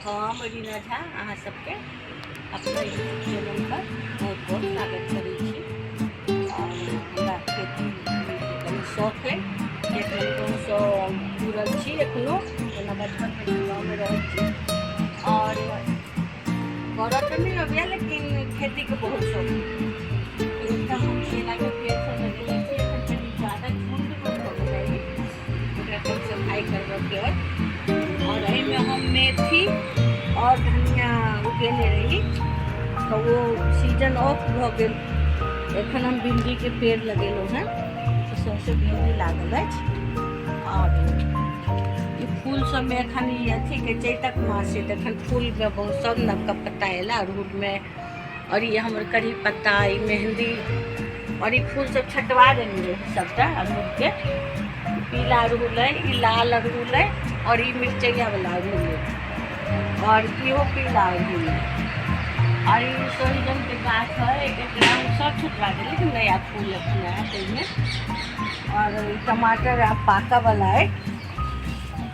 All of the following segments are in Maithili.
हम रीना झा अहाँ सबके अपना यूट्यूब चैनल पर बहुत बहुत स्वागत करै छी। और हमरा खेती कनि शौक है, खेत सँ जुड़ल छी एखनो, जेना बचपनमे गाँवमे रहै छी। और करऽ तऽ नहीं अबैया, लेकिन खेतीके बहुत शौक है। एकटा हम केलाके पेड़ सब लगेने छी, एखन कनि ज़्यादा झुंडमे भऽ गेलै, ओकरा कनि सफाई करबऽके अइ। और एहिमे हम मेथी और धनिया उगेने रही, तो वो सीजन ऑफ भ गेल। एखन हम भिंडी के पेड़ लगेलहुँ हैं, तो सौंसे भिंडी लागल अछि। और ई फूल सब में एखन ई अथी के चैतक मास है, तो एखन फूल में बहुत सब नवका पत्ता एला अड़हुल में। और ये हमर करी पत्ता, ई मेहंदी और ई फूल सब छटवा देने रही सबटा अड़हुल के। पीला अड़हुल है, ई लाल अड़हुल है, और ये मिर्चैया वाला अड़हुल है, और इहो पीला अड़हुल है। और ये सोहिजन के गाछ है, एकरा हम सब छुटवा देली, लेकिन नया फूल अपना है ताहिमे। और टमाटर अब पाका वाला है,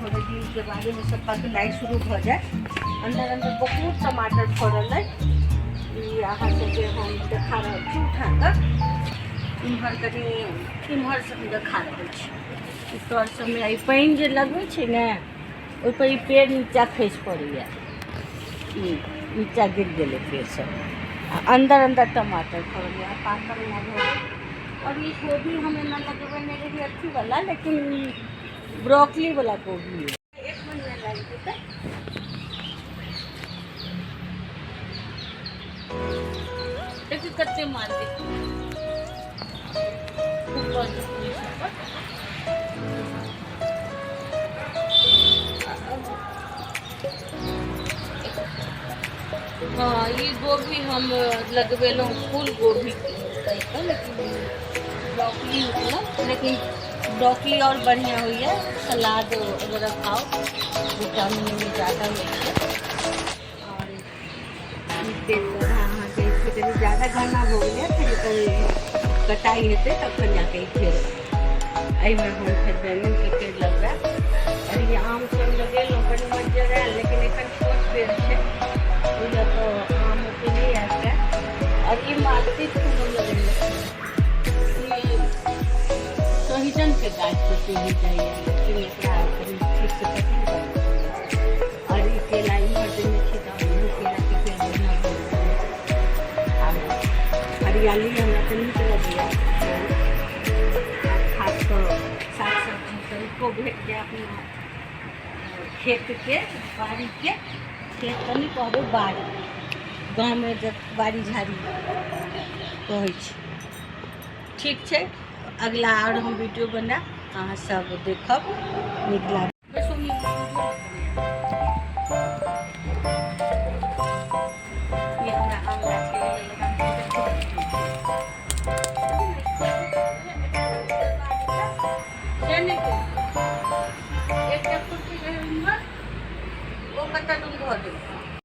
थोड़े दिन के बाद में सब पकनाइ शुरू हो जाए। अंदर अंदर बहुत टमाटर फड़ल है, ये अहाँ सबके हम देखा रहल छी उठा कऽ। इम्हर कनि इम्हर सब देखा रहल छी। तर सबमे आई पानि जे लगबै छै ने, ओहिपर ई पेड़ नीचा खसि पड़ैया, नीचा गिर गेलै पेड़ सब। अंदर अंदर टमाटर फड़ैया, पाकल ना भऽ गेल। और ये गोभी हम एना लगबेने रही अथी वाला, लेकिन ब्रोकली वाला गोभी है। 1 महीना लागि जेतै। देखिए कच्चे मार दे हाँ, ये गोभी हम लगवेलों फूल गोभी कहीं, लेकिन ब्रोकली मतलब, लेकिन ब्रोकली और बढ़िया हुई है। सलाद वगैरह खाओ, विटामिन में ज़्यादा होती है। और पेड़ पौधा अहाँके कनि ज़्यादा घना हो गया, फिर कटाई हेतै तखन जाके फेर एहिमे हम फिर बैंगन के पेड़ लगबै। और ये आम सब लगेलहुँ, बड़ी मज्जर आयल, लेकिन एखन छोट पेड़ छै, ओहिला तो आम ओते नहीं आयल। और ये मालती फूल हम लगेने छी, सोहिजन के गाछ पर चढ़ि जाइए, लेकिन एकरा कनि ठीक से कटिंग करबै। और ये केला इम्हर देने छी, तऽ केला के पेड़ बढ़िया भऽ गेल। हरियाली हमरा तऽ नीक लगैया, खास कऽ साग सब्जी सबको भेट जाए अपना खेत के, बाड़ी के। खेत तऽ नहीं कहबै, बाड़ी, गाँव में जब बाड़ी झाड़ी कहै छी। ठीक छै, अगला और हम वीडियो बनाएब, अहाँ सब देखब, नीक लागत। ये हमरा आम गाछ एकटा कुर्सी वो कतऽ दूर भऽ गेल।